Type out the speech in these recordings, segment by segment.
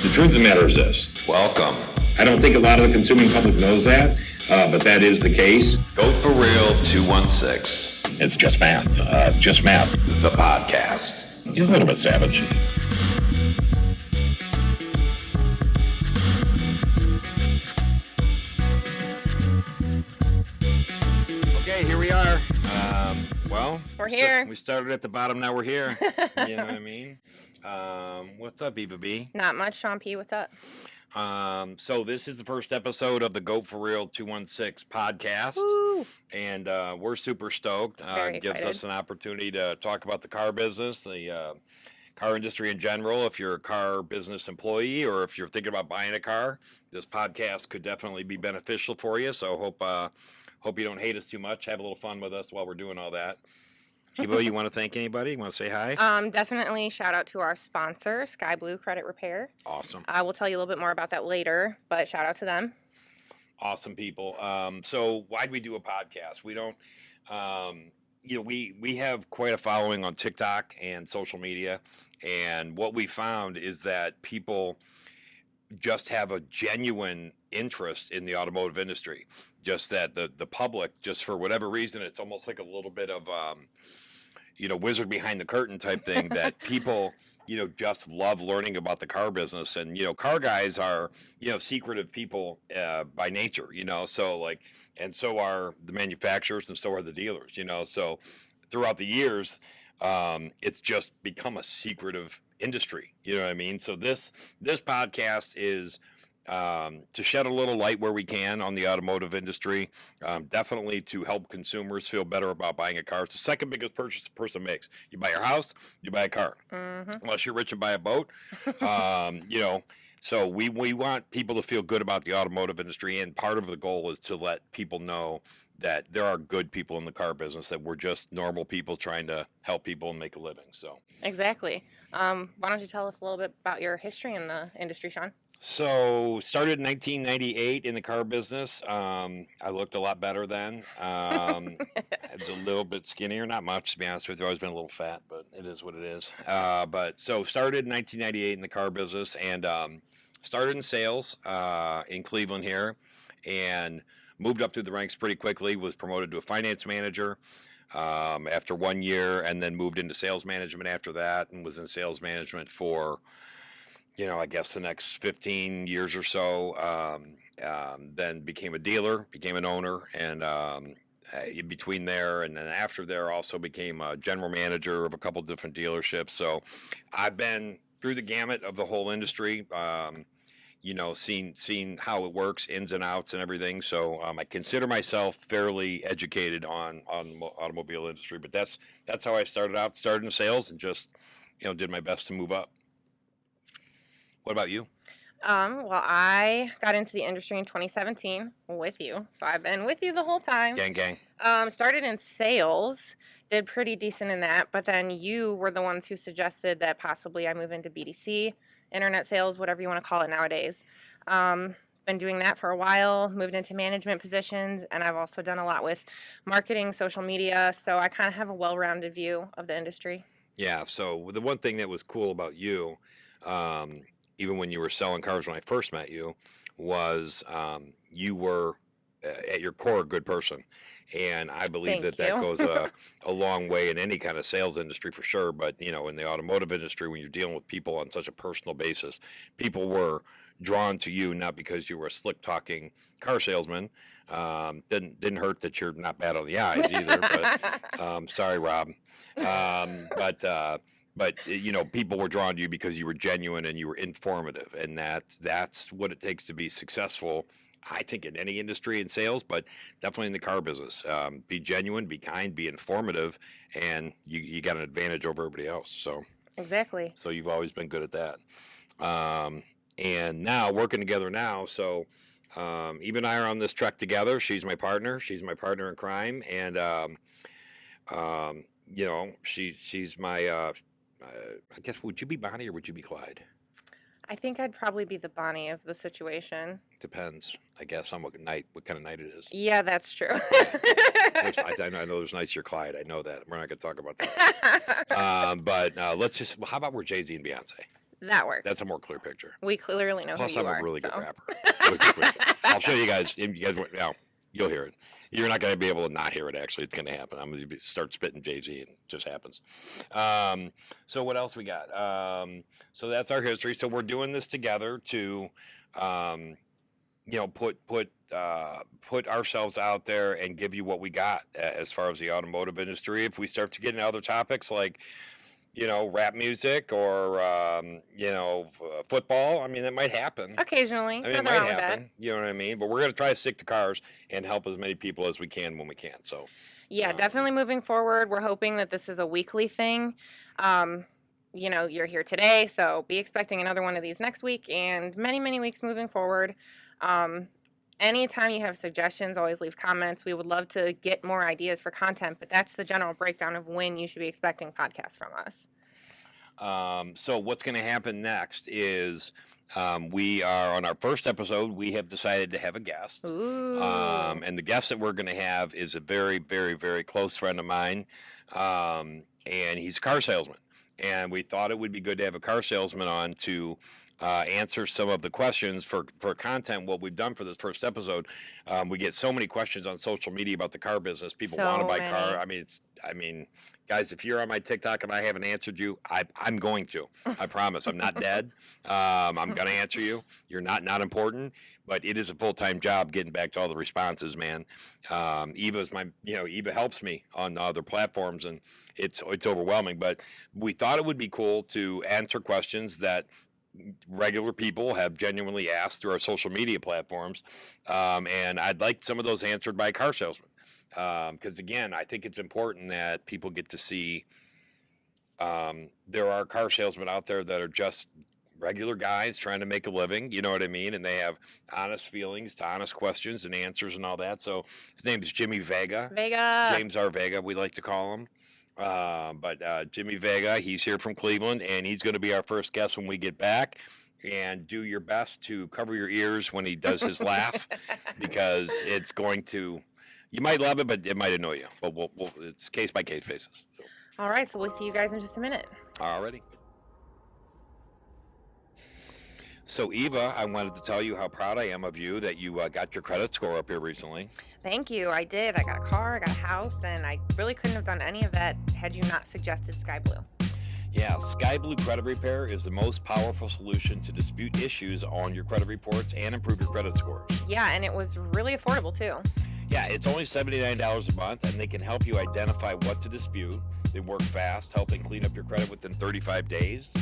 The truth of the matter is this. Welcome. I don't think a lot of the consuming public knows that, but that is the case. goatforreal216. It's just math. Just math. The podcast. He's a little bit savage. Okay, here we are. We're here. We started at the bottom, now we're here. You know what I mean? What's up, Eva B? Not much, Sean P. What's up? So this is the first episode of the goatforreal216 podcast. Woo. And we're super stoked. Very Gives excited. us an opportunity to talk about the car business, the car industry in general. If you're a car business employee or if you're thinking about buying a car, this podcast could definitely be beneficial for you. So hope you don't hate us too much. Have a little fun with us while we're doing all that. Eva, you want to thank anybody? You want to say hi? Definitely shout out to our sponsor, Sky Blue Credit Repair. Awesome. I will tell you a little bit more about that later, but shout out to them. Awesome people. So why'd we do a podcast? We don't, we have quite a following on TikTok and social media. And what we found is that people just have a genuine interest in the automotive industry. Just that the public, just for whatever reason, it's almost like a little bit of, wizard behind the curtain type thing that people, just love learning about the car business. And, car guys are, secretive people by nature, and so are the manufacturers and so are the dealers, so throughout the years, it's just become a secretive industry. You know what I mean? So this podcast is to shed a little light where we can on the automotive industry, definitely to help consumers feel better about buying a car. It's the second biggest purchase a person makes. You buy your house, you buy a car. Mm-hmm. Unless you're rich and buy a boat, So we want people to feel good about the automotive industry, and part of the goal is to let people know that there are good people in the car business, that we're just normal people trying to help people and make a living. So Exactly. Why don't you tell us a little bit about your history in the industry, Sean? So started in 1998 in the car business. I looked a lot better then. I was a little bit skinnier, not much to be honest with you. I've always been a little fat, but it is what it is. But so started in 1998 in the car business, and started in sales in Cleveland here, and moved up through the ranks pretty quickly. Was promoted to a finance manager after 1 year, and then moved into sales management after that, and was in sales management for I guess the next 15 years or so, then became a dealer, became an owner, and in between there and then after there also became a general manager of a couple different dealerships. So I've been through the gamut of the whole industry, seen how it works, ins and outs and everything. So I consider myself fairly educated on automobile industry, but that's how I started in sales and just, did my best to move up. What about you? Well, I got into the industry in 2017 with you, so I've been with you the whole time. Gang. Started in sales, did pretty decent in that, but then you were the ones who suggested that possibly I move into BDC, internet sales, whatever you want to call it nowadays. Been doing that for a while, moved into management positions, and I've also done a lot with marketing, social media, so I kind of have a well-rounded view of the industry. Yeah, so the one thing that was cool about you, even when you were selling cars when I first met you, was you were at your core a good person. And I believe Thank that you. goes a long way in any kind of sales industry for sure. But, in the automotive industry, when you're dealing with people on such a personal basis, people were drawn to you not because you were a slick talking car salesman. Didn't hurt that you're not bad on the eyes either. But sorry, Rob. But people were drawn to you because you were genuine and you were informative, and that's what it takes to be successful, I think, in any industry in sales, but definitely in the car business. Be genuine, be kind, be informative, and you got an advantage over everybody else. So Exactly. So you've always been good at that. And now working together now, so Eva and I are on this trek together. She's my partner. She's my partner in crime, and she's my. I guess, would you be Bonnie or would you be Clyde? I think I'd probably be the Bonnie of the situation. Depends, I guess, on what kind of night it is. Yeah, that's true. I know there's nights you're Clyde. I know that. We're not going to talk about that. But how about we're Jay-Z and Beyonce? That works. That's a more clear picture. We clearly know Plus, who you I'm are. a really good so. rapper. I'll show you guys. You guys, now you'll hear it. You're not going to be able to not hear it. Actually, it's going to happen. I'm going to start spitting Jay-Z, and it just happens. So what else we got? So that's our history. So we're doing this together to, put ourselves out there and give you what we got as far as the automotive industry. If we start to get into other topics like, rap music or, football, I mean, that might happen. Occasionally. I mean, it might happen. You know what I mean? But we're going to try to stick to cars and help as many people as we can when we can. So, yeah, definitely moving forward. We're hoping that this is a weekly thing. You're here today, so be expecting another one of these next week and many, many weeks moving forward. Anytime you have suggestions, always leave comments. We would love to get more ideas for content, but that's the general breakdown of when you should be expecting podcasts from us. So what's going to happen next is we are on our first episode. We have decided to have a guest. Ooh. And the guest that we're going to have is a very, very, very close friend of mine. And he's a car salesman. And we thought it would be good to have a car salesman on to answer some of the questions for content. What we've done for this first episode, we get so many questions on social media about the car business. People want to buy car. I mean, guys, if you're on my TikTok and I haven't answered you, I'm going to. I promise. I'm not dead. I'm going to answer you. You're not important, but it is a full-time job getting back to all the responses, man. Eva helps me on other platforms, and it's overwhelming. But we thought it would be cool to answer questions that regular people have genuinely asked through our social media platforms, and I'd like some of those answered by a car salesman, because again, I think it's important that people get to see there are car salesmen out there that are just regular guys trying to make a living, you know what I mean, and they have honest feelings to honest questions and answers and all that. So his name is Jimmy Vega. James R. Vega, we like to call him. But Jimmy Vega, he's here from Cleveland, and he's going to be our first guest when we get back. And do your best to cover your ears when he does his laugh, because it's going to, you might love it, but it might annoy you. But it's case by case basis. So. All right, so we'll see you guys in just a minute. Alrighty. So, Eva, I wanted to tell you how proud I am of you that you got your credit score up here recently. Thank you. I did. I got a car, I got a house, and I really couldn't have done any of that had you not suggested Sky Blue. Yeah, Sky Blue Credit Repair is the most powerful solution to dispute issues on your credit reports and improve your credit scores. Yeah, and it was really affordable, too. Yeah, it's only $79 a month, and they can help you identify what to dispute. They work fast, helping clean up your credit within 35 days.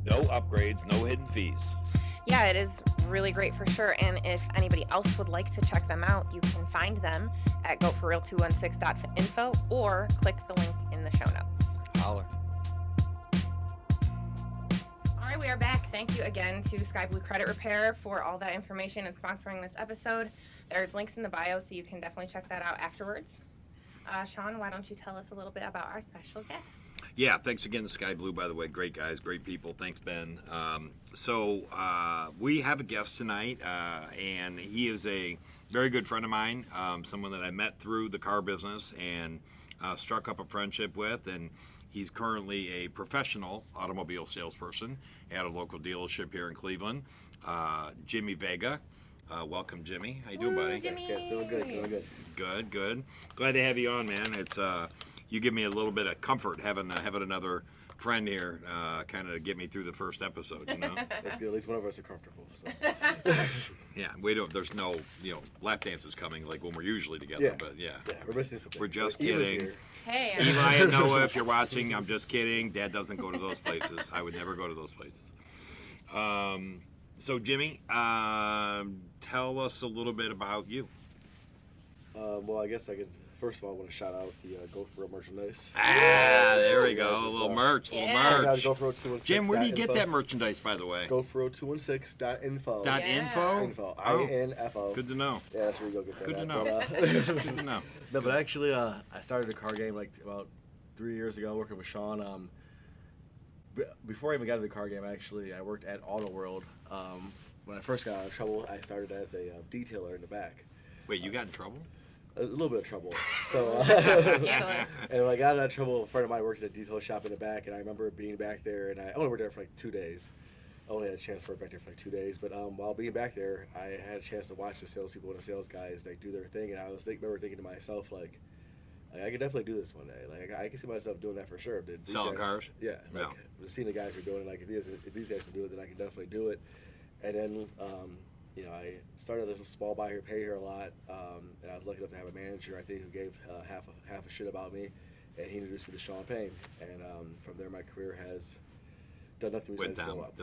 No upgrades, no hidden fees. Yeah, it is really great for sure. And if anybody else would like to check them out, you can find them at goatforreal216.info or click the link in the show notes. Holler. All right, we are back. Thank you again to Sky Blue Credit Repair for all that information and sponsoring this episode. There's links in the bio, so you can definitely check that out afterwards. Sean, why don't you tell us a little bit about our special guest? Yeah, thanks again to Sky Blue, by the way. Great guys, great people. Thanks, Ben. So we have a guest tonight, and he is a very good friend of mine, someone that I met through the car business and struck up a friendship with, and he's currently a professional automobile salesperson at a local dealership here in Cleveland. Jimmy Vega. Welcome, Jimmy. How you doing, buddy? Jimmy. Thanks, guys. Doing good. Good. Glad to have you on, man. It's you give me a little bit of comfort having another friend here, kind of to get me through the first episode. You know. That's good. At least one of us are comfortable. So. Yeah, we don't. There's no lap dances coming like when we're usually together. Yeah. But yeah. Yeah, we're missing something. We're just Eva's kidding. here. Hey. Eli and Noah, if you're watching, I'm just kidding. Dad doesn't go to those places. I would never go to those places. So Jimmy, tell us a little bit about you. Well, I guess I could. First of all, I want to shout out the Go For Real merchandise. There we Yeah, go. this A is, little Yeah. merch. GoForreal216. Jim, where do you get that merchandise, by the way? GoForreal216.info. .info? Info. Oh. INFO. Good to know. Yeah, that's where you go get that. Good to at. know. But, Good to know. no, but actually, I started a car game like about 3 years ago working with Sean. Before I even got into the car game, actually, I worked at Auto World. When I first got out of trouble, I started as a detailer in the back. Wait, you got in trouble? A little bit of trouble. So, Yes. and when I got out of trouble, a friend of mine worked at a detail shop in the back, and I remember being back there, and I only worked there for like 2 days. only had a chance to work back there for like 2 days, but while being back there, I had a chance to watch the salespeople and the sales guys like do their thing, and I was remember thinking to myself like I could definitely do this one day. Like I can see myself doing that for sure. Selling cars? Yeah. Like, seeing the guys who are doing it, like if these guys can do it, then I can definitely do it. And then you know, I started a small buy here, pay here a lot, and I was lucky enough to have a manager, I think, who gave half a shit about me, and he introduced me to Sean Payne, and from there my career has done nothing besides go up.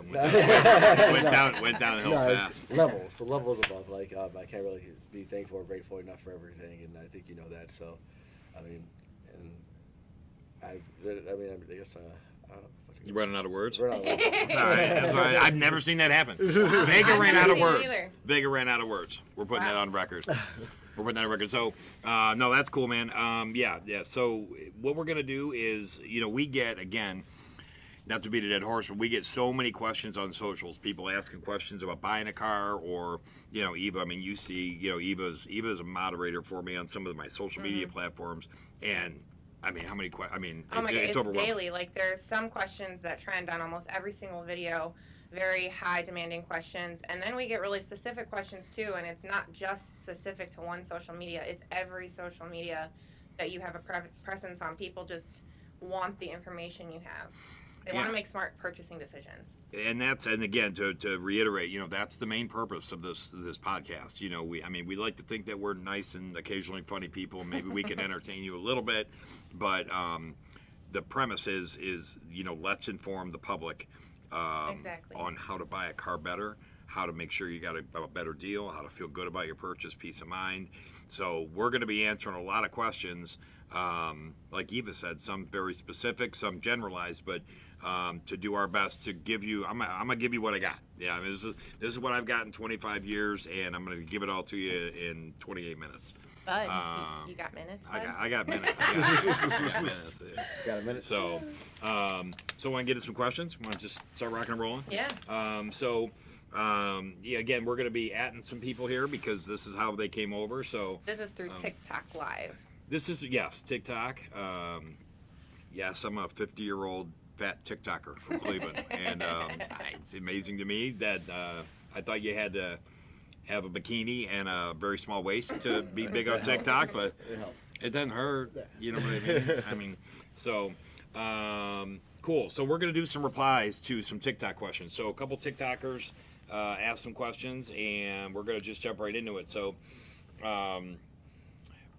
Went downhill fast. Levels above. Like I can't really be thankful or grateful enough for everything, and I think you know that. So, I mean, and I guess I don't know. You running out of words? Run out of words. That's all right. I've never seen that happen. Vega ran out of words. Vega ran out of words. We're putting that on record. We're putting that on record. So, no, that's cool, man. Yeah. So what we're gonna do is, you know, we get, again, not to beat a dead horse, but we get so many questions on socials. People asking questions about buying a car, or, you know, Eva. I mean, you see, you know, Eva's a moderator for me on some of my social media platforms, and I mean, how many questions? I mean, oh my God, it's overwhelming. daily. Like, there's some questions that trend on almost every single video, very high demanding questions. And then we get really specific questions too. And it's not just specific to one social media, it's every social media that you have a presence on. People just want the information you have. They want to make smart purchasing decisions. And again, to reiterate, you know, that's the main purpose of this podcast. You know, we like to think that we're nice and occasionally funny people, and maybe we can entertain you a little bit, but the premise is, you know, let's inform the public on how to buy a car better, how to make sure you got a better deal, how to feel good about your purchase, peace of mind. So we're going to be answering a lot of questions. Like Eva said, some very specific, some generalized, but to do our best to give you, I'm gonna give you what I got. Yeah, I mean, this is what I've got in 25 years, and I'm gonna give it all to you in 28 minutes. Bud, you got minutes, bud? I got minutes. I got minutes. Got a minute. So, so want to get into some questions? Want to just start rocking and rolling? Yeah. Yeah, again, we're gonna be atting some people here because this is how they came over. So this is through TikTok Live. This is, yes, TikTok. Yes, I'm a 50-year-old fat TikToker from Cleveland, and it's amazing to me that I thought you had to have a bikini and a very small waist to be big on TikTok, but it doesn't hurt. You know what I mean? I mean, so cool. So we're gonna do some replies to some TikTok questions. So a couple TikTokers asked some questions, and we're gonna just jump right into it. So.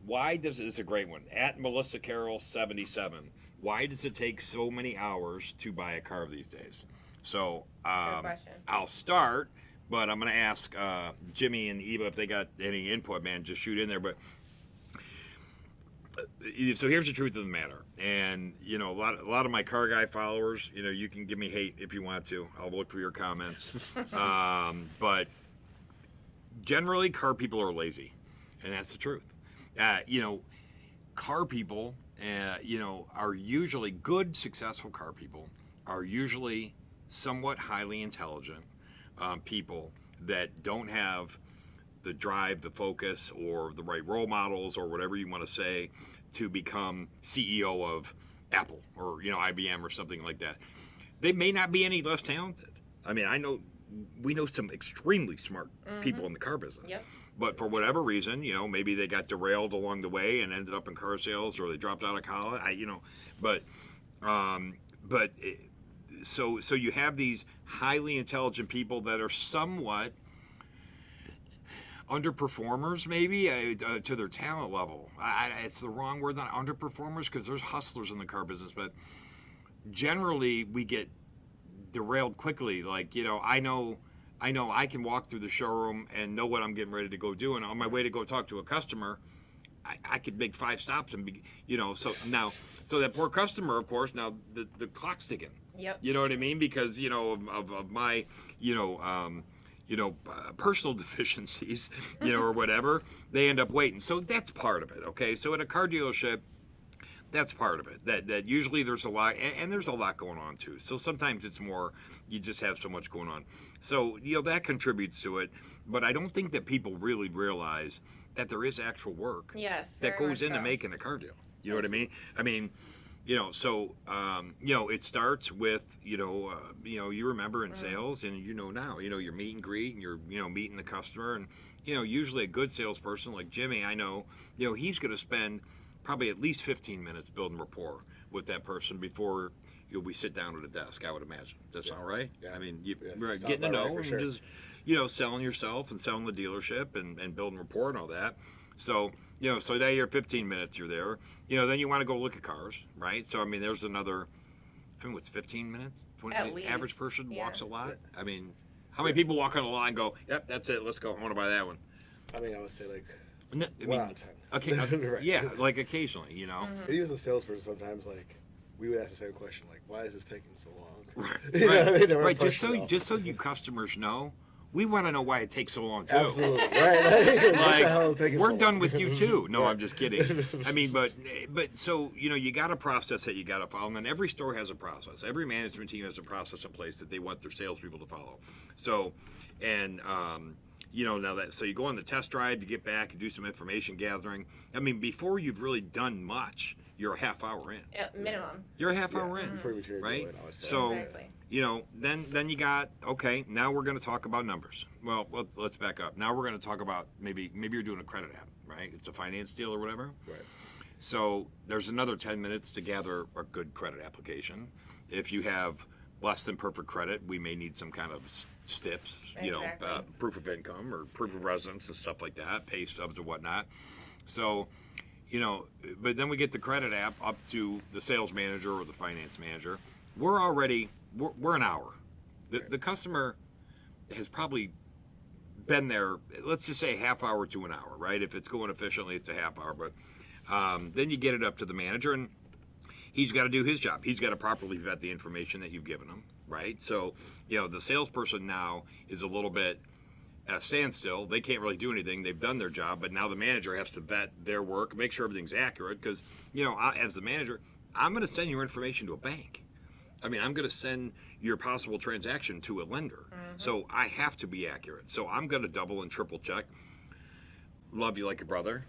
Why does, this is a great one, at Melissa Carroll 77, why does it take so many hours to buy a car these days? So I'll start, but I'm going to ask Jimmy and Eva if they got any input, man, just shoot in there. But so here's the truth of the matter. And, you know, a lot of my car guy followers, you know, you can give me hate if you want to. I'll look for your comments. But generally, car people are lazy, and that's the truth. You know, car people, you know, are usually good, successful car people, are usually somewhat highly intelligent people that don't have the drive, the focus, or the right role models, or whatever you want to say, to become CEO of Apple or, you know, IBM or something like that. They may not be any less talented. I mean, we know some extremely smart people in the car business. Yep. But for whatever reason, you know, maybe they got derailed along the way and ended up in car sales, or they dropped out of college. So you have these highly intelligent people that are somewhat underperformers, maybe to their talent level. It's the wrong word, not underperformers, because there's hustlers in the car business, but generally we get derailed quickly. Like, you know I know I can walk through the showroom and know what I'm getting ready to go do, and on my way to go talk to a customer, I could make 5 stops and be, you know, so that poor customer, of course, now the clock's ticking. Yep. You know what I mean? Because, you know, of my, personal deficiencies, you know, or whatever, they end up waiting. So that's part of it. Okay. So at a car dealership, that's part of it. That usually there's a lot, and there's a lot going on too. So sometimes it's more, you just have so much going on. So, you know, that contributes to it. But I don't think that people really realize that there is actual work that goes into making a car deal. You know what I mean? I mean, So it starts with you remember in sales, and now you're meet and greet, and you're meeting the customer, and usually a good salesperson like Jimmy, I know, he's going to spend probably at least 15 minutes building rapport with that person before we sit down at a desk. I would imagine. Does that sound right? Yeah. I mean, Sounds getting to about know right, for and sure. just selling yourself and selling the dealership and building rapport and all that. So so now you're 15 minutes, you're there. Then you want to go look at cars, right? So I mean, there's another. I mean, what's 15 minutes? 20 At minutes? Average least, person yeah. walks a lot. I mean, how many people walk on a lot and go, "Yep, that's it. Let's go. I want to buy that one." I mean, I would say like I 1 out of 10. Okay, Right. yeah, like occasionally, Mm-hmm. And even as a salesperson, sometimes like we would ask the same question, like, "Why is this taking so long?" Right, You know what I mean? They were right. Just frustrated. so you customers know, we want to know why it takes so long too. Absolutely right. What the hell is taking We're so done long? with you too. No, Right. I'm just kidding. I mean, but so you got a process that you got to follow, and then every store has a process. Every management team has a process in place that they want their salespeople to follow. So, and now that so you go on the test drive, you get back, you do some information gathering. I mean, before you've really done much, you're a half hour in. At minimum. You're a half hour in, Before we material right? go in, I would say. So. Exactly. Then you got, okay, now we're going to talk about numbers. Well, let's back up. Now we're going to talk about maybe you're doing a credit app, right? It's a finance deal or whatever. Right. So there's another 10 minutes to gather a good credit application. If you have less than perfect credit, we may need some kind of STIPs, Exactly. proof of income or proof of residence and stuff like that, pay stubs and whatnot. So, but then we get the credit app up to the sales manager or the finance manager. We're an hour. The customer has probably been there, let's just say a half hour to an hour, right? If it's going efficiently, it's a half hour. But then you get it up to the manager, and he's got to do his job. He's got to properly vet the information that you've given him, right? So, the salesperson now is a little bit at a standstill. They can't really do anything. They've done their job, but now the manager has to vet their work, make sure everything's accurate, because, as the manager, I'm going to send your information to a bank. I mean, I'm going to send your possible transaction to a lender. So I have to be accurate. So I'm going to double and triple check. Love you like a brother.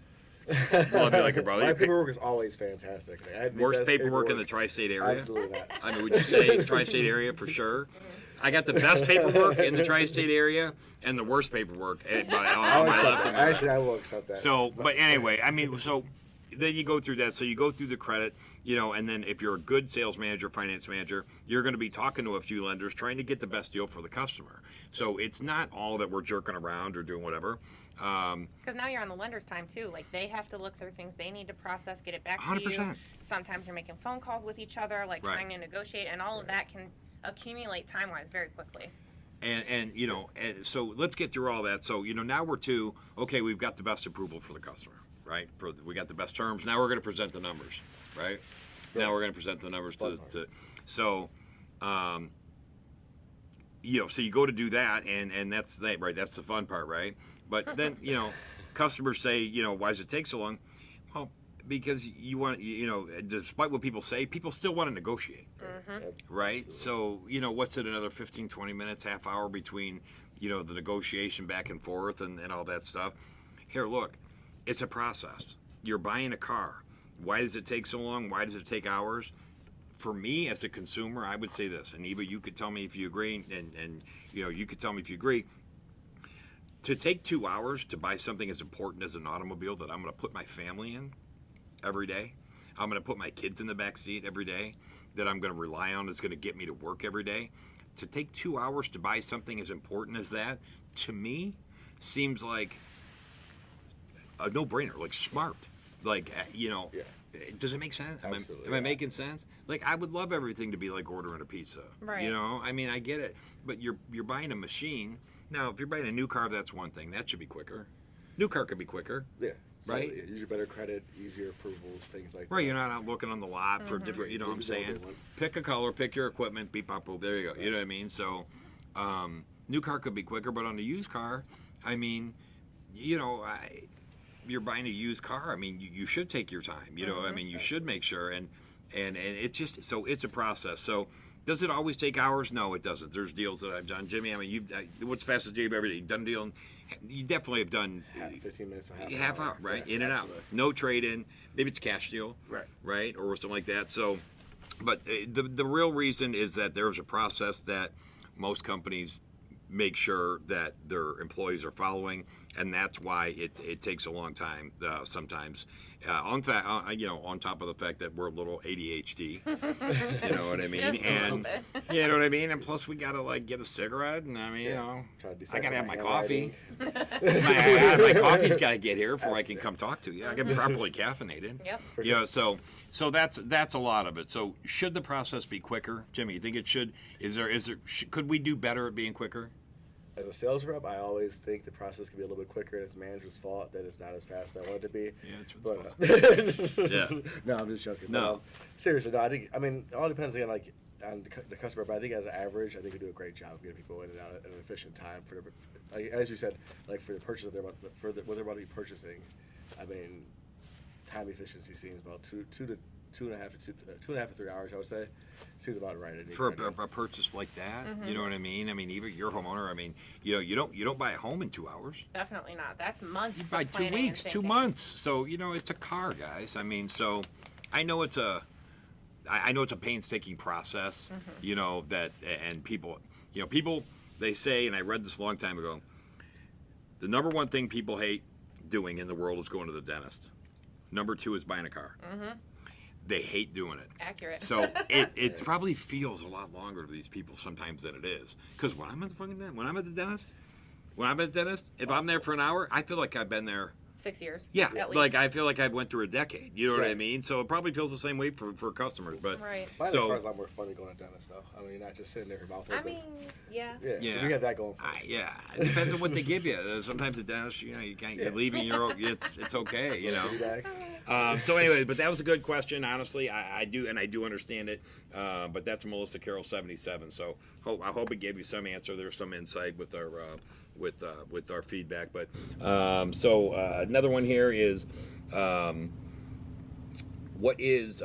Love you like a brother. My paperwork is always fantastic. Like, I had the Worst best paperwork in the tri-state area? Absolutely not. I mean, would you say tri-state area for sure? I got the best paperwork in the tri-state area and the worst paperwork on I'll my accept left that. and my right. Actually, I will accept that. So, but anyway, I mean, so then you go through that. So you go through the credit, and then if you're a good sales manager, finance manager, you're going to be talking to a few lenders trying to get the best deal for the customer. So it's not all that we're jerking around or doing whatever. Because now you're on the lender's time too. Like they have to look through things they need to process, get it back to you. 100%. Sometimes you're making phone calls with each other, like Right. trying to negotiate, and all of that can accumulate time-wise very quickly. And so let's get through all that. So now we're to okay, we've got the best approval for the customer, right? We got the best terms. Now we're going to present the numbers, right? Now we're going to present the numbers to so. So you go to do that, and that's that, right? That's the fun part, right? But then customers say, why does it take so long? Well, because you want, despite what people say, people still want to negotiate, right? Absolutely. So what's it, another 15, 20 minutes, half hour between the negotiation back and forth and all that stuff. Here, look, it's a process. You're buying a car. Why does it take so long? Why does it take hours? For me as a consumer, I would say this, and Eva, you could tell me if you agree, and you could tell me if you agree. To take 2 hours to buy something as important as an automobile that I'm going to put my family in every day, I'm going to put my kids in the back seat every day, that I'm going to rely on is going to get me to work every day. To take 2 hours to buy something as important as that, to me, seems like a no-brainer, like smart. Like, does it make sense? Absolutely, Am I making sense? Like, I would love everything to be like ordering a pizza. Right. I mean, I get it. But you're buying a machine. Now, if you're buying a new car, that's one thing. That should be quicker. New car could be quicker. Yeah. Right? Yeah, usually better credit, easier approvals, things like that. Right, you're not out looking on the lot for different, what I'm saying? Pick a color, pick your equipment, beep, bop, boop, there you go. You know what I mean? So, new car could be quicker, but on a used car, I mean, you're buying a used car. I mean, you should take your time. I mean, you should make sure, and it's just so it's a process. So Does it always take hours? No, it doesn't. There's deals that I've done, Jimmy. I mean, what's the fastest deal you've ever done a deal? You definitely have done 15 minutes, half hour, right? Yeah, in and absolutely. out, no trade in. Maybe it's a cash deal, Right, or something like that. So, but the real reason is that there's a process that most companies make sure that their employees are following, and that's why it takes a long time sometimes. On top of the fact that we're a little ADHD, you know what I mean, and you know what I mean, and plus we gotta like get a cigarette, and I mean, I gotta have my coffee. my coffee's gotta get here before I can come talk to you. I gotta be properly caffeinated. Yep. Yeah, so that's a lot of it. So should the process be quicker, Jimmy? You think it should? Could we do better at being quicker? As a sales rep, I always think the process can be a little bit quicker, and it's manager's fault that it's not as fast as I want it to be. Yeah, it's But yeah. no, I'm just joking. No. But, seriously, no. I mean, it all depends again, like on the customer. But I think as an average, I think we do a great job of getting people in and out at an efficient time for, like, as you said, like for the purchase of what they're about to be purchasing. I mean, time efficiency seems about 2.5 to 3 hours, I would say. Seems about right. For a purchase like that, you know what I mean? I mean, even your homeowner. I mean, you don't buy a home in 2 hours. Definitely not. That's months. You buy 2 weeks, 2 months. So it's a car, guys. I mean, so I know it's a painstaking process. You know that, and people they say, and I read this a long time ago. The number one thing people hate doing in the world is going to the dentist. Number 2 is buying a car. They hate doing it. Accurate. So it probably feels a lot longer to these people sometimes than it is. Because when I'm at the dentist, if I'm there for an hour, I feel like I've been there 6 years. Yeah, at like least. I feel like I went through a decade. You know what I Right. mean? So it probably feels the same way for customers. But Right. Buying So- a car is a lot more fun than going to dentist, though. I mean, you're not just sitting there with your mouth I open. mean, yeah. Yeah, so we have that going for us. Yeah, it depends on what they give you. Sometimes the dentist, you can't. You're leaving. It's okay. Feedback. So anyway, but that was a good question. Honestly, I do understand it. But that's Melissa Carroll 77. So I hope it gave you some answer. There's some insight with our with our feedback. But so another one here is what is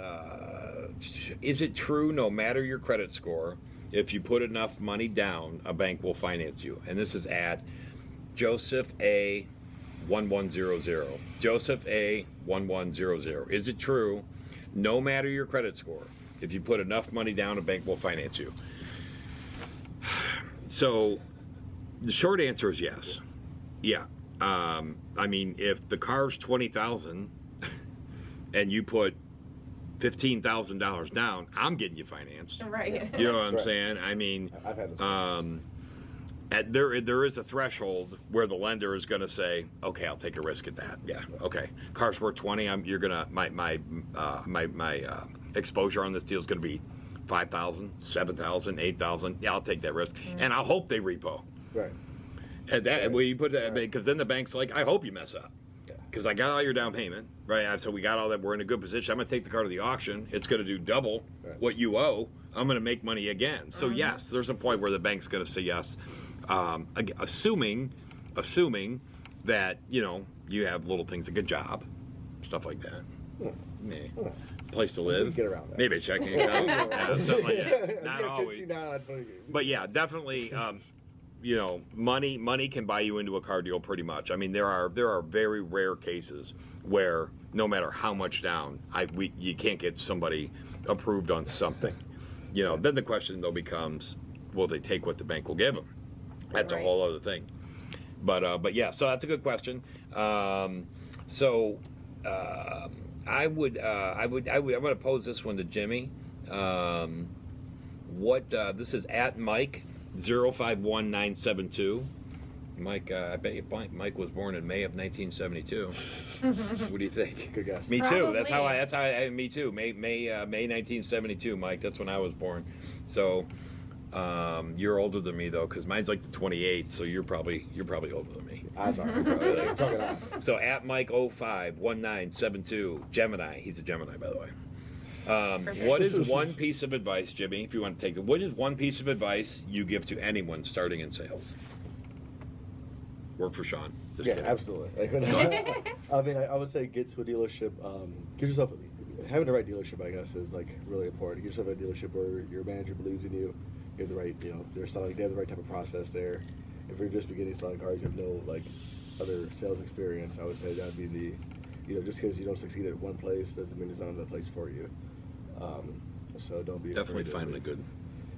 it true? No matter your credit score, if you put enough money down, a bank will finance you. And this is at Joseph A. 1100. Joseph A. 1100. Is it true? No matter your credit score, if you put enough money down, a bank will finance you. So the short answer is yes. Yeah. I mean, if the car's $20,000 and you put $15,000 down, I'm getting you financed. Right. You know what I'm Right. saying? I mean, I've had this. there is a threshold where the lender is going to say, okay, I'll take a risk at that. Yeah, okay. Car's worth 20. You're gonna my exposure on this deal is going to be 5,000, 7,000, 8,000. Yeah, I'll take that risk, and I hope they repo. Right. And that when you put that, because then the bank's like, I hope you mess up. Because I got all your down payment, right? So we got all that. We're in a good position. I'm going to take the car to the auction. It's going to do double what you owe. I'm going to make money again. So yes, there's a point where the bank's going to say yes, assuming that you have little things like a job, stuff like that. Place to live. Get around that. Maybe a checking account. Something like that. Not always. $15. But yeah, definitely. Money can buy you into a car deal pretty much. I mean, there are very rare cases where no matter how much down, you can't get somebody approved on something. Then the question though becomes, will they take what the bank will give them? That's a whole other thing. But yeah, so that's a good question. I'm going to pose this one to Jimmy. This is at Mike 051972. Mike, I bet you Mike was born in May of 1972. What do you think? Good guess. Me too. Probably. That's how. Me too. May 1972, Mike. That's when I was born. So you're older than me though, because mine's like the 28th. So you're probably older than me. I'm sorry. I'm talking odds. So at Mike 051972, Gemini. He's a Gemini, by the way. What is one piece of advice, Jimmy, if you want to take it, what is one piece of advice you give to anyone starting in sales? Work for Sean. Just Yeah, kidding. absolutely. I mean, I would say get to a dealership. Give yourself having the right dealership, I guess, is like really important. You just have a dealership where your manager believes in you. You have the right, they're selling. They have the right type of process there. If you're just beginning selling cars, you have no like other sales experience. I would say that'd be the, just because you don't succeed at one place doesn't mean there's not another place for you. So don't be Definitely afraid finding a good.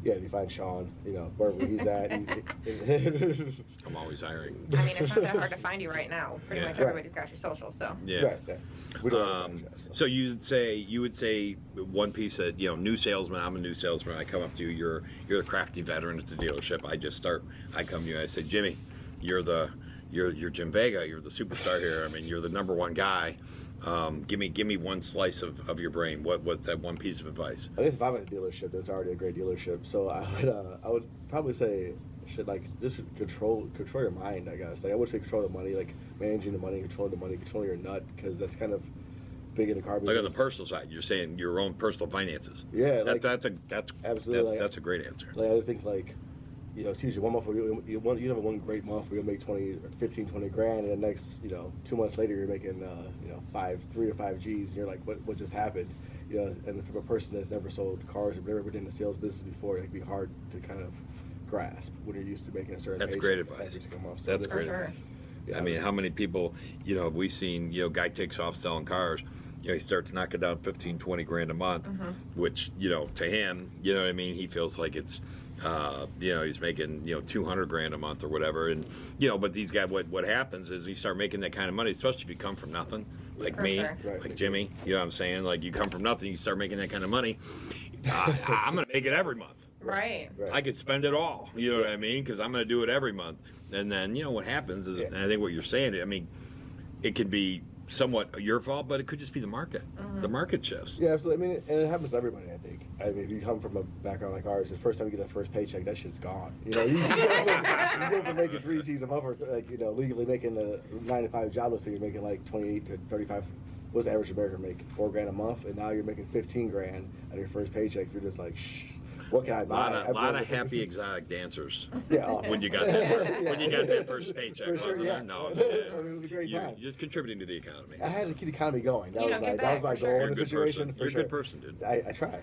Yeah, if you find Sean, wherever he's at. I'm always hiring. I mean, it's not that hard to find you right now. Pretty Yeah. much everybody's got your socials, so. Yeah. Right, yeah. We don't have that, So you would say one piece that new salesman. I'm a new salesman. I come up to you. You're a crafty veteran at the dealership. I come to you. I say, Jimmy, you're Jim Vega. You're the superstar here. I mean, you're the number one guy. Give me one slice of your brain. What's that one piece of advice? I guess if I'm at a dealership, that's already a great dealership. So I would probably say just control your mind. I guess I would say control the money, like managing the money, control your nut, because that's kind of big in the car business. Like on the personal side, you're saying your own personal finances. Yeah, that's absolutely. That's a great answer. Like, I just think it's usually 1 month you have one great month where you'll make 15, 20 grand, and then next 2 months later you're making 3 to 5 G's, and you're like, what just happened? And from a person that's never sold cars or never been in the sales business before, it can be hard to kind of grasp when you're used to making a certain. That's great advice. That's great advice. Yeah, I mean, how many people have we seen? Guy takes off selling cars. He starts knocking down 15, 20 grand a month, which to him, what I mean, he feels like it's. He's making 200 grand a month or whatever, and but these guys, what happens is you start making that kind of money, especially if you come from nothing, like me, like Jimmy. You know what I'm saying? Like you come from nothing, you start making that kind of money. I'm gonna make it every month. Right. I could spend it all. You know what I mean? Because I'm gonna do it every month, and then what happens is, and I think what you're saying, I mean, it could be somewhat your fault, but it could just be the market. The market shifts. Yeah, absolutely. I mean, and it happens to everybody, I think. I mean, if you come from a background like ours, the first time you get that first paycheck, that shit's gone. You go from making 3 G's a month, or legally making a 9 to 5 jobless, so you're making like 28 to 35. What's the average American make? 4 grand a month, and now you're making 15 grand on your first paycheck. You're just like, shh. What can I buy? A lot of happy exotic dancers. Yeah. When you got that, when you got that first paycheck, For sure, wasn't yes. it? No, it was a great time. You're just contributing to the economy. I had to keep the economy going. That was my goal sure. in the situation. You're a good person, dude. I try.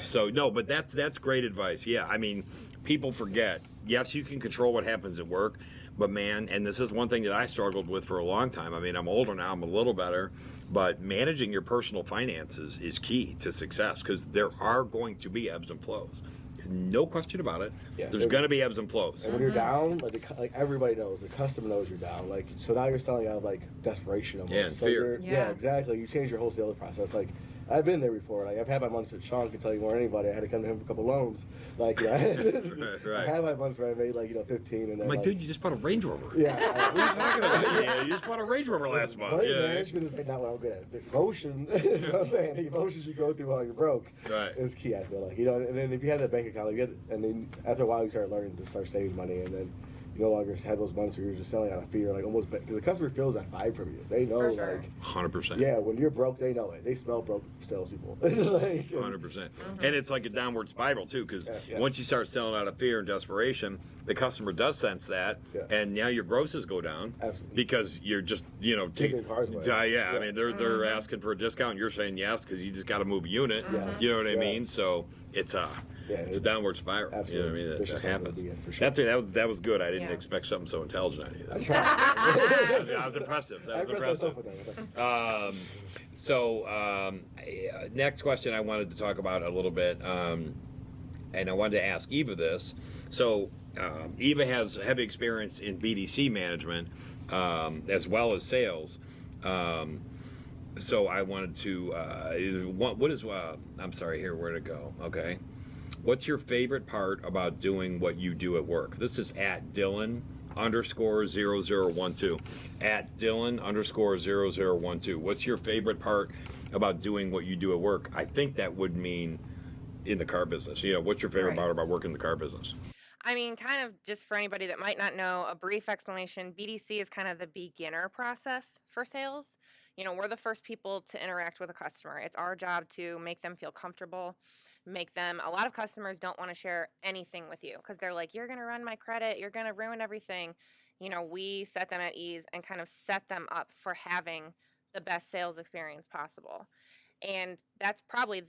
So no, but that's great advice. Yeah, I mean, people forget. Yes, you can control what happens at work, but man, and this is one thing that I struggled with for a long time. I mean, I'm older now, I'm a little better, but managing your personal finances is key to success, because there are going to be ebbs and flows. No question about it. Yeah, There's going to be ebbs and flows. And when you're down, like everybody knows, the customer knows you're down. Like, so now you're selling out of like desperation almost. Yeah, and so fear. Yeah, exactly. You change your whole sales process. Like, I've been there before. Like, I've had my months that Sean can tell you more than anybody. I had to come to him for a couple loans. Like, I had my months where I made like 15, and then I'm like, dude, you just bought a Range Rover. Yeah. What are you talking about? Yeah, you just bought a Range Rover last month. Money Yeah. management is not what I'm good at. Emotion, you know what I'm saying? The emotions you go through while you're broke is key, I feel like. And then if you have that bank account, and then after a while you start learning to start saving money, and then you no longer have those months where you're just selling out of fear, like almost, because the customer feels that vibe from you. They know, For sure. like, 100%. yeah, when you're broke, they know it. They smell broke salespeople. Like, 100%. And it's like a downward spiral, too, because Yeah. once you start selling out of fear and desperation, the customer does sense that, and now your grosses go down. Absolutely. Because you're just, taking cars away. I mean, they're asking for a discount, and you're saying yes because you just got to move a unit. You know what I mean? So it's a downward spiral. Absolutely. You know what I mean? That happens. For sure. That was good. I didn't Yeah. expect something so intelligent out of you. I tried. That was impressive. That was I impressed impressive. myself with that. Next question I wanted to talk about a little bit, and I wanted to ask Eva this. So Eva has heavy experience in BDC management as well as sales. So I wanted to, what is, I'm sorry, here, where'd it go? Okay. What's your favorite part about doing what you do at work? This is at Dylan_0012. At Dylan_0012. What's your favorite part about doing what you do at work? I think that would mean in the car business. What's your favorite part about working in the car business? I mean, kind of just for anybody that might not know, a brief explanation. BDC is kind of the beginner process for sales. We're the first people to interact with a customer. It's our job to make them feel comfortable, a lot of customers don't want to share anything with you because they're like, you're going to run my credit, you're going to ruin everything. We set them at ease and kind of set them up for having the best sales experience possible. And that's probably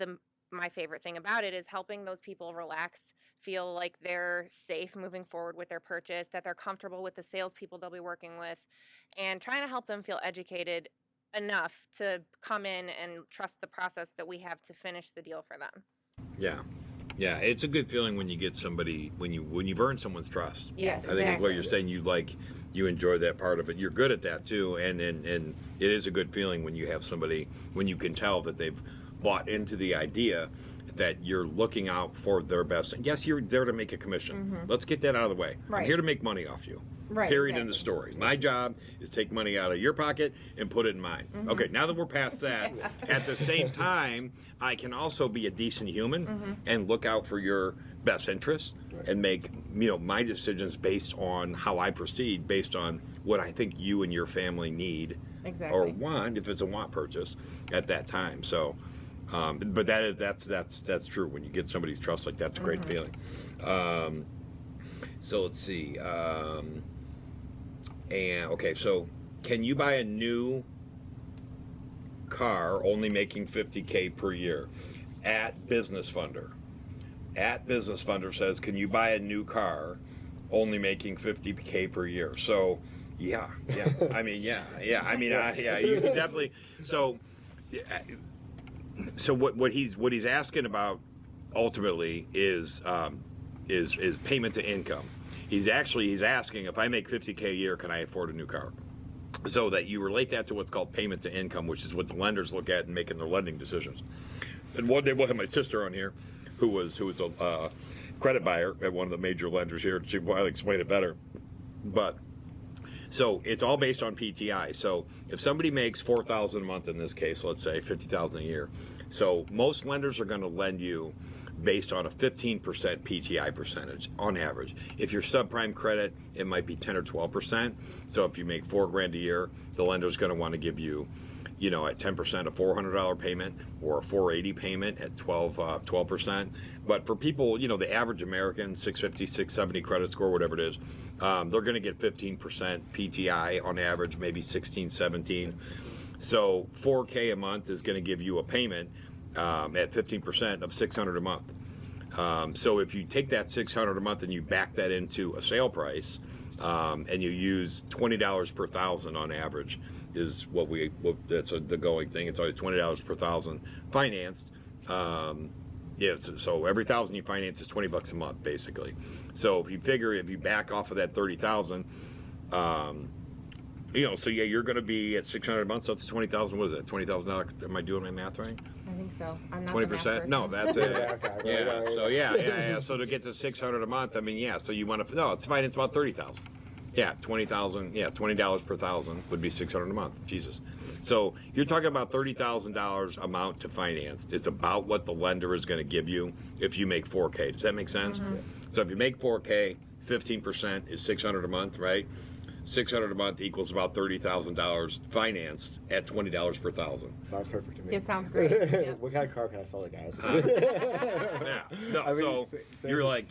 my favorite thing about it, is helping those people relax, feel like they're safe moving forward with their purchase, that they're comfortable with the salespeople they'll be working with, and trying to help them feel educated enough to come in and trust the process that we have to finish the deal for them. Yeah. Yeah, it's a good feeling when you get somebody, when you've earned someone's trust. Yes, I think is what you're saying. You enjoy that part of it. You're good at that too, and it is a good feeling when you have somebody, when you can tell that they've bought into the idea that you're looking out for their best. And yes, you're there to make a commission. Let's get that out of the way. Right. I'm here to make money off you. Right, Period. exactly. In the story. My job is take money out of your pocket and put it in mine. Okay, now that we're past that, at the same time, I can also be a decent human and look out for your best interests and make my decisions based on how I proceed, based on what I think you and your family need or want, if it's a want purchase at that time. So, but that's true. When you get somebody's trust like that, it's a great feeling. So let's see. And okay, so can you buy a new car only making $50K per year? At Business Funder says, can you buy a new car only making $50K per year? So yeah. I mean, yeah. I mean, you can definitely. So what he's asking about ultimately is payment to income. He's asking, if I make $50K a year, can I afford a new car? So that you relate that to what's called payment to income, which is what the lenders look at in making their lending decisions. And one day we'll have my sister on here, who was a credit buyer at one of the major lenders here. She will explain it better. But so it's all based on PTI. So if somebody makes $4,000 a month in this case, let's say $50,000 a year. So most lenders are going to lend you based on a 15% PTI percentage on average. If you're subprime credit, it might be 10 or 12%. So if you make $4,000 a year, the lender's going to want to give you, at 10% a $400 payment, or a $480 payment at 12%. But for people, the average American, 650, 670 credit score, whatever it is, they're going to get 15% PTI on average, maybe 16, 17. So $4K a month is going to give you a payment at 15% of $600 a month. So if you take that $600 a month and you back that into a sale price, and you use $20 per thousand on average, is that's the going thing. It's always $20 per thousand financed. So every thousand you finance is $20 a month, basically. So if you back off of that 30,000, so yeah, you're going to be at 600 a month. So it's 20,000. What is that? $20,000. Am I doing my math right? I think so. I'm not 20%. No, that's it. Yeah. So yeah. So to get to 600 a month, I mean, yeah. So you want to? No, it's fine. It's about 30,000. Yeah, 20,000. Yeah, $20 per thousand would be 600 a month. Jesus. So you're talking about $30,000 amount to finance. It's about what the lender is going to give you if you make 4K. Does that make sense? So if you make 4K, 15% is 600 a month, right? 600 a month equals about $30,000 financed at $20 per thousand. Sounds perfect to me. It sounds great. Yeah. What kind of car can I sell it, guys? Yeah. No, I mean, so you're like,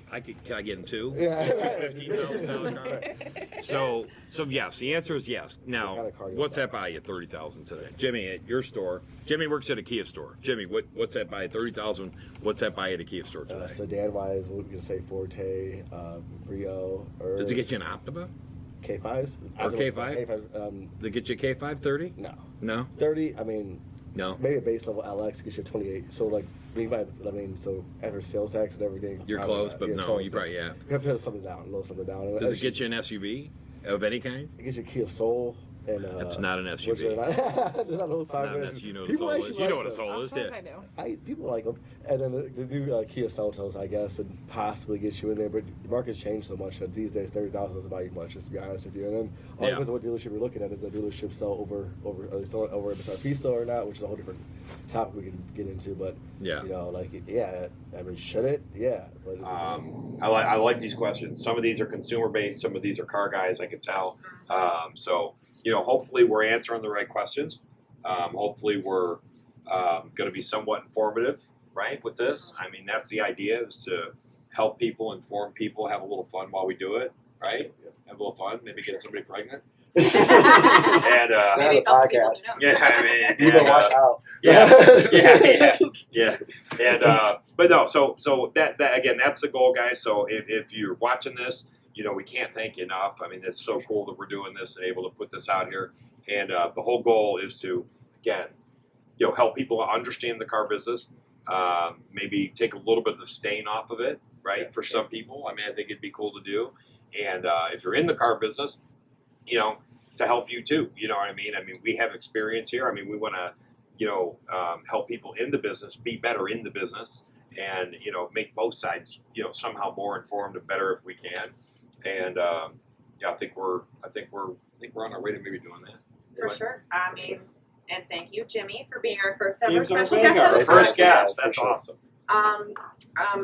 can I get in two? Yeah. $15,000 car. So yes, the answer is yes. Now, What kind of car do you what's buy? that buy you $30,000 today? Jimmy, at your store. Jimmy works at a Kia store. Jimmy, what's that buy you $30,000? What's that buy at a Kia store today? Sedan-wise, we can say Forte, Rio, or Does it get you an Optima? K5s? Or K5? K5, Does it get you a K5 30? no. No? 30, I mean, No. maybe a base level LX gets you 28. So, like, so after sales tax and everything. You're probably close, not. but You're no, close. you probably, yeah. You have to put something down, a little something down. Does it get you an SUV of any kind? It gets you a Kia Soul. And, That's not an which SUV. are not those Not an SUV. You know what a Soul is. You know what a Soul is, yeah. I do. People like them, and then the new Kia Seltos, I guess, and possibly get you in there. But the market's changed so much that these days 30,000 doesn't buy you much. Just to be honest with you. And then all depends on what dealership you're looking at. Is a dealership sell over MSRP still or not, which is a whole different topic we can get into. But Yeah. I mean, should it? Yeah. But I like these questions. Some of these are consumer based, some of these are car guys, I can tell. So hopefully we're answering the right questions. Hopefully we're going to be somewhat informative, right, with this. I mean, that's the idea, is to help people, inform people, have a little fun while we do it. right? Have a little fun, maybe get somebody pregnant. Not And a podcast. yeah, I mean, You can wash out. yeah. And but no, so that again, that's the goal, guys. So if you're watching this, we can't thank you enough. I mean, it's so cool that we're doing this and able to put this out here. And the whole goal is to, again, help people understand the car business. Maybe take a little bit of the stain off of it, right? For some people, I mean, I think it'd be cool to do. And if you're in the car business, to help you too. You know what I mean? I mean, we have experience here. I mean, we want to, help people in the business be better in the business, and make both sides, somehow more informed and better if we can. And I think we're on our way to maybe doing that. For sure. I mean, and thank you, Jimmy, for being our first ever special Being guest on our the first podcast. guest. That's awesome.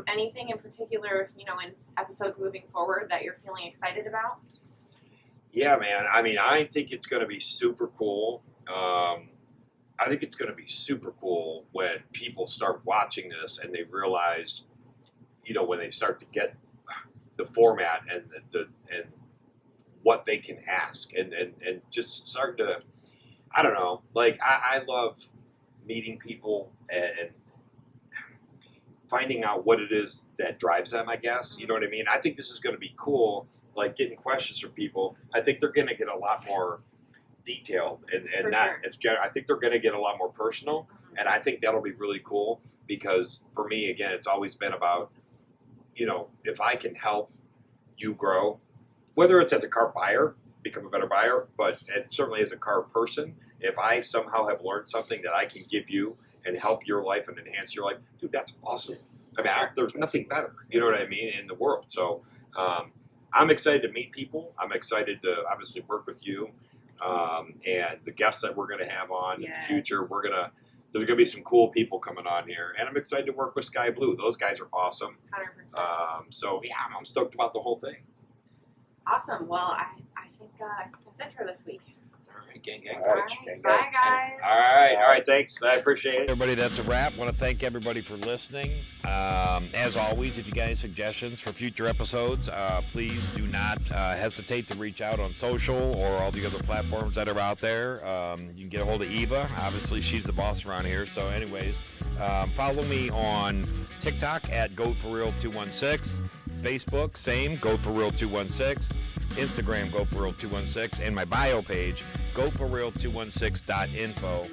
Anything in particular, in episodes moving forward that you're feeling excited about? Yeah, man. I mean, I think it's going to be super cool. I think it's going to be super cool when people start watching this and they realize, when they start to get the format and and what they can ask and just start to, I don't know, like I love meeting people and finding out what it is that drives them, I guess. You know what I mean? I think this is going to be cool, like getting questions from people. I think they're going to get a lot more detailed and not as general. I think they're going to get a lot more personal, and I think that'll be really cool because for me, again, it's always been about, if I can help you grow, whether it's as a car buyer, become a better buyer, but certainly as a car person, if I somehow have learned something that I can give you and help your life and enhance your life, dude, that's awesome. I mean, there's nothing better, you know what I mean, in the world. So I'm excited to meet people. I'm excited to obviously work with you and the guests that we're going to have on in the future. There's going to be some cool people coming on here, and I'm excited to work with Sky Blue. Those guys are awesome. 100%. So yeah, I'm stoked about the whole thing. Awesome. Well, I think that's it for this week. All right, gang. All All right. right. Bye, guys. All right. Thanks. I appreciate it. Everybody, that's a wrap. Want to thank everybody for listening. As always, if you got any suggestions for future episodes, please do not hesitate to reach out on social or all the other platforms that are out there. You can get a hold of Eva. Obviously, she's the boss around here. So anyways, follow me on TikTok at goatforreal216. Facebook, same, goatforreal216. Instagram, goatforreal216. And my bio page, goatforreal216.info.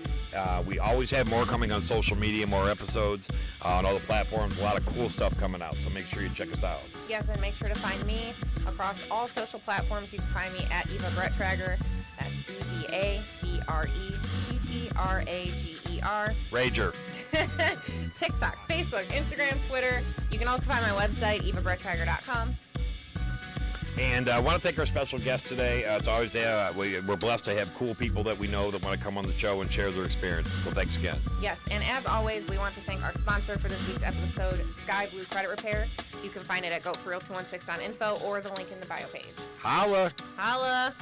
We always have more coming on social media, more episodes on all the platforms, a lot of cool stuff coming out. So make sure you check us out. Yes, and make sure to find me across all social platforms. You can find me at Eva Bretttrager. That's EVABRETTRAGER. Rager. TikTok, Facebook, Instagram, Twitter. You can also find my website, evabretttrager.com. And I want to thank our special guest today. It's always we're blessed to have cool people that we know that want to come on the show and share their experience. So thanks again. Yes, and as always, we want to thank our sponsor for this week's episode, Sky Blue Credit Repair. You can find it at goatforreal216.info or the link in the bio page. Holla! Holla!